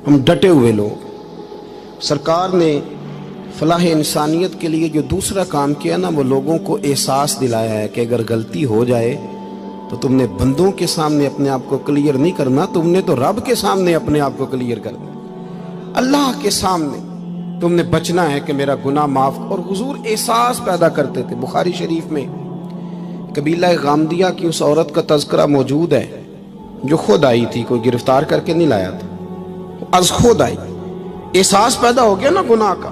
ہم ڈٹے ہوئے لوگ. سرکار نے فلاح انسانیت کے لیے جو دوسرا کام کیا نا، وہ لوگوں کو احساس دلایا ہے کہ اگر غلطی ہو جائے تو تم نے بندوں کے سامنے اپنے آپ کو کلیئر نہیں کرنا، تم نے تو رب کے سامنے اپنے آپ کو کلیئر کرنا، اللہ کے سامنے تم نے بچنا ہے کہ میرا گناہ معاف. اور حضور احساس پیدا کرتے تھے. بخاری شریف میں قبیلہ غامدیہ کی اس عورت کا تذکرہ موجود ہے جو خود آئی تھی، کوئی گرفتار کر کے نہیں لایا تھا، از خود آئی. احساس پیدا ہو گیا نا گناہ کا.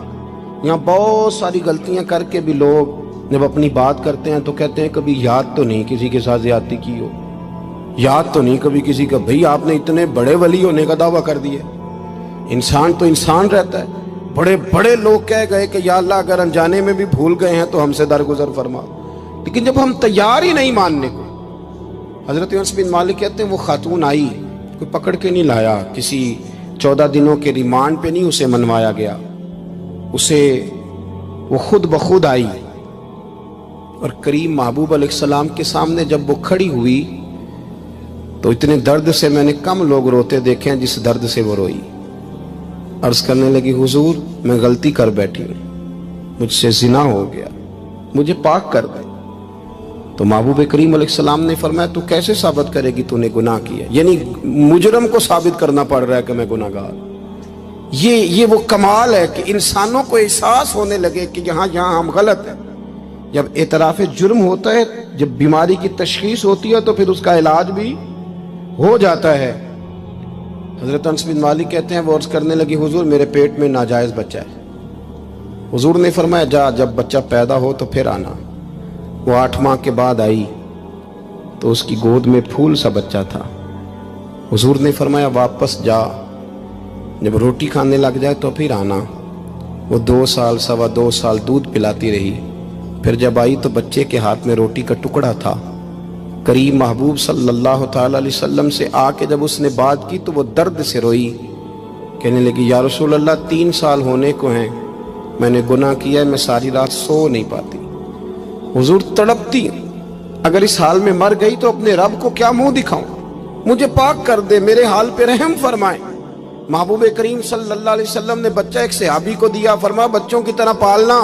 یہاں بہت ساری غلطیاں کر کے بھی لوگ جب اپنی بات کرتے ہیں تو کہتے ہیں کبھی یاد تو نہیں کسی کے ساتھ زیادتی کی ہو، یاد تو نہیں کبھی کسی کا. بھئی آپ نے اتنے بڑے ولی ہونے کا دعویٰ کر دیا. انسان تو انسان رہتا ہے. بڑے بڑے لوگ کہہ گئے کہ یا اللہ اگر انجانے میں بھی بھول گئے ہیں تو ہم سے درگزر فرما. لیکن جب ہم تیار ہی نہیں ماننے کو. حضرت انس بن مالک کہتے ہیں وہ خاتون آئی، کوئی پکڑ کے نہیں لایا، کسی 14 دنوں کے ریمانڈ پہ نہیں اسے منوایا گیا، اسے وہ خود بخود آئی. اور کریم محبوب علیہ السلام کے سامنے جب وہ کھڑی ہوئی تو اتنے درد سے میں نے کم لوگ روتے دیکھے ہیں جس درد سے وہ روئی. عرض کرنے لگی حضور میں غلطی کر بیٹھی ہوں، مجھ سے زنا ہو گیا، مجھے پاک کر دے. تو محبوب کریم علیہ السلام نے فرمایا تو کیسے ثابت کرے گی تو نے گناہ کیا؟ یعنی مجرم کو ثابت کرنا پڑ رہا ہے کہ میں گناہ گار. یہ وہ کمال ہے کہ انسانوں کو احساس ہونے لگے کہ یہاں ہم غلط ہیں. جب اعتراف جرم ہوتا ہے، جب بیماری کی تشخیص ہوتی ہے تو پھر اس کا علاج بھی ہو جاتا ہے. حضرت انس بن مالک کہتے ہیں وہ عرض کرنے لگی حضور میرے پیٹ میں ناجائز بچہ ہے. حضور نے فرمایا جا جب بچہ پیدا ہو تو پھر آنا. وہ 8 ماہ کے بعد آئی تو اس کی گود میں پھول سا بچہ تھا. حضور نے فرمایا واپس جا، جب روٹی کھانے لگ جائے تو پھر آنا. وہ 2 سال 2.25 سال دودھ پلاتی رہی. پھر جب آئی تو بچے کے ہاتھ میں روٹی کا ٹکڑا تھا. کریم محبوب صلی اللہ تعالی علیہ وسلم سے آ کے جب اس نے بات کی تو وہ درد سے روئی، کہنے لگی یا رسول اللہ 3 سال ہونے کو ہیں، میں نے گناہ کیا ہے، میں ساری رات سو نہیں پاتی. حضور تڑپتی، اگر اس حال میں مر گئی تو اپنے رب کو کیا منہ دکھاؤں، مجھے پاک کر دے، میرے حال پہ رحم فرمائے. محبوب کریم صلی اللہ علیہ وسلم نے بچہ ایک صحابی کو دیا، فرمایا بچوں کی طرح پالنا،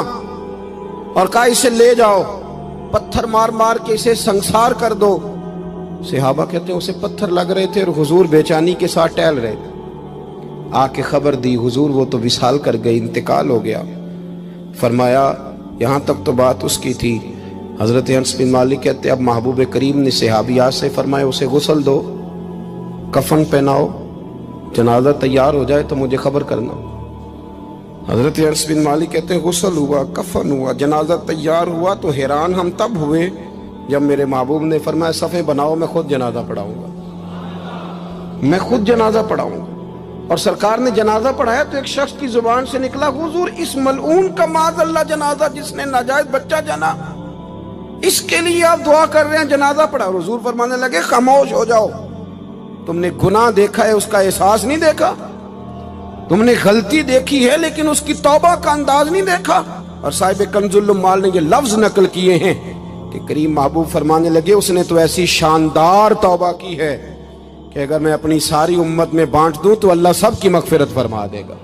اور کہا اسے لے جاؤ، پتھر مار مار کے اسے سنسار کر دو. صحابہ کہتے ہیں اسے پتھر لگ رہے تھے اور حضور بے چینی کے ساتھ ٹہل رہے تھے. آ کے خبر دی حضور وہ تو وصال کر گئی، انتقال ہو گیا. فرمایا یہاں تک تو بات اس کی تھی. حضرت انس بن مالک کہتے اب محبوب کریم نے صحابیات سے فرمایا اسے غسل دو، کفن پہناؤ، جنازہ تیار ہو جائے تو مجھے خبر کرنا. حضرت انس بن مالک کہتے ہیں غسل ہوا، کفن ہوا، جنازہ تیار ہوا تو حیران ہم تب ہوئے جب میرے محبوب نے فرمایا صفیں بناؤ، میں خود جنازہ پڑھاؤں گا، میں خود جنازہ پڑھاؤں گا. اور سرکار نے جنازہ پڑھایا تو ایک شخص کی زبان سے نکلا حضور اس ملعون کا معاذ اللہ جنازہ جس نے ناجائز بچہ جنا، اس کے لیے آپ دعا کر رہے ہیں، جنازہ پڑھا. حضور فرمانے لگے خاموش ہو جاؤ، تم نے گناہ دیکھا ہے، اس کا احساس نہیں دیکھا. تم نے غلطی دیکھی ہے لیکن اس کی توبہ کا انداز نہیں دیکھا. اور صاحب کنز العمال نے یہ لفظ نقل کیے ہیں کہ کریم محبوب فرمانے لگے اس نے تو ایسی شاندار توبہ کی ہے کہ اگر میں اپنی ساری امت میں بانٹ دوں تو اللہ سب کی مغفرت فرما دے گا.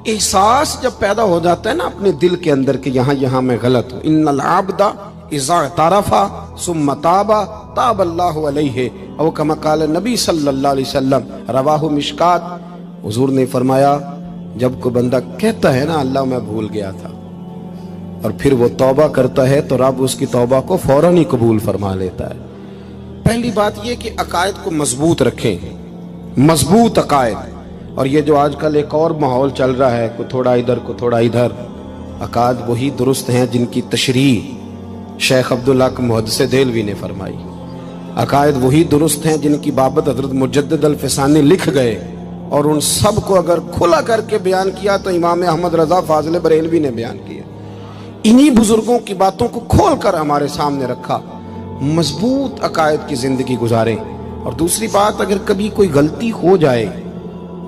احساس جب پیدا ہو جاتا ہے نا اپنے دل کے اندر کہ یہاں میں غلط ہوں. ان العبد اذا اعترف ثم تاب تاب اللہ علیہ او کما قال نبی صلی اللہ علیہ وسلم، رواہ مشکات. حضور نے فرمایا جب کوئی بندہ کہتا ہے نا اللہ میں بھول گیا تھا، اور پھر وہ توبہ کرتا ہے تو رب اس کی توبہ کو فوراً ہی قبول فرما لیتا ہے. پہلی بات یہ کہ عقائد کو مضبوط رکھیں، مضبوط عقائد. اور یہ جو آج کل ایک اور ماحول چل رہا ہے، کو تھوڑا ادھر کو تھوڑا ادھر، عقائد وہی درست ہیں جن کی تشریح شیخ عبدالحق محدث دہلوی نے فرمائی. عقائد وہی درست ہیں جن کی بابت حضرت مجدد الفسانی لکھ گئے، اور ان سب کو اگر کھلا کر کے بیان کیا تو امام احمد رضا فاضل بریلوی نے بیان کیا. انہی بزرگوں کی باتوں کو کھول کر ہمارے سامنے رکھا. مضبوط عقائد کی زندگی گزاریں. اور دوسری بات اگر کبھی کوئی غلطی ہو جائے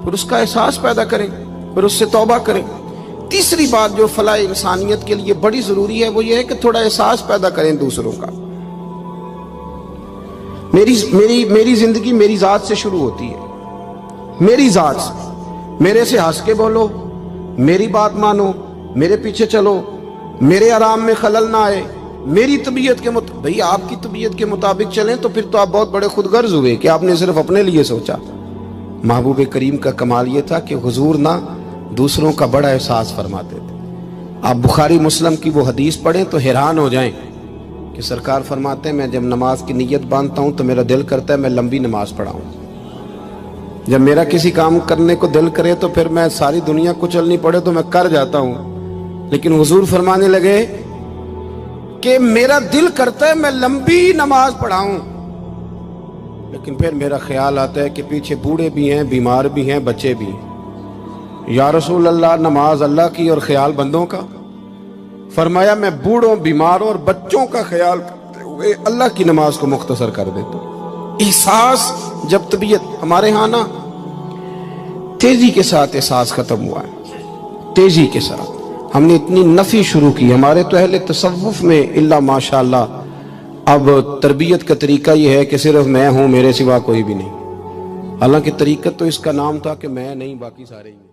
پھر اس کا احساس پیدا کریں، پھر اس سے توبہ کریں. تیسری بات جو فلاح انسانیت کے لیے بڑی ضروری ہے وہ یہ ہے کہ تھوڑا احساس پیدا کریں دوسروں کا. میری زندگی میری ذات سے شروع ہوتی ہے. میری ذات سے، میرے سے ہنس کے بولو، میری بات مانو، میرے پیچھے چلو، میرے آرام میں خلل نہ آئے، میری طبیعت کے بھئی آپ کی طبیعت کے مطابق چلیں تو پھر تو آپ بہت بڑے خود غرض ہوئے کہ آپ نے صرف اپنے لیے سوچا۔ محبوب کریم کا کمال یہ تھا کہ حضور نہ دوسروں کا بڑا احساس فرماتے تھے۔ آپ بخاری مسلم کی وہ حدیث پڑھیں تو حیران ہو جائیں کہ سرکار فرماتے ہیں میں جب نماز کی نیت باندھتا ہوں تو میرا دل کرتا ہے میں لمبی نماز پڑھاؤں، جب میرا کسی کام کرنے کو دل کرے تو پھر میں ساری دنیا کچلنی پڑے تو میں کر جاتا ہوں، لیکن حضور فرمانے لگے کہ میرا دل کرتا ہے میں لمبی نماز پڑھاؤں، لیکن پھر میرا خیال آتا ہے کہ پیچھے بوڑھے بھی ہیں، بیمار بھی ہیں، بچے بھی ہیں۔ یا رسول اللہ نماز اللہ کی اور خیال بندوں کا؟ فرمایا میں بوڑھوں، بیماروں اور بچوں کا خیال کرتے ہوئے اللہ کی نماز کو مختصر کر دیتا ہوں۔ احساس جب طبیعت ہمارے ہاں نا تیزی کے ساتھ احساس ختم ہوا ہے، تیزی کے ساتھ ہم نے اتنی نفی شروع کی۔ ہمارے تو اہل تصوف میں اللہ ماشاءاللہ اب تربیت کا طریقہ یہ ہے کہ صرف میں ہوں، میرے سوا کوئی بھی نہیں، حالانکہ طریقت تو اس کا نام تھا کہ میں نہیں باقی سارے ہی ہیں۔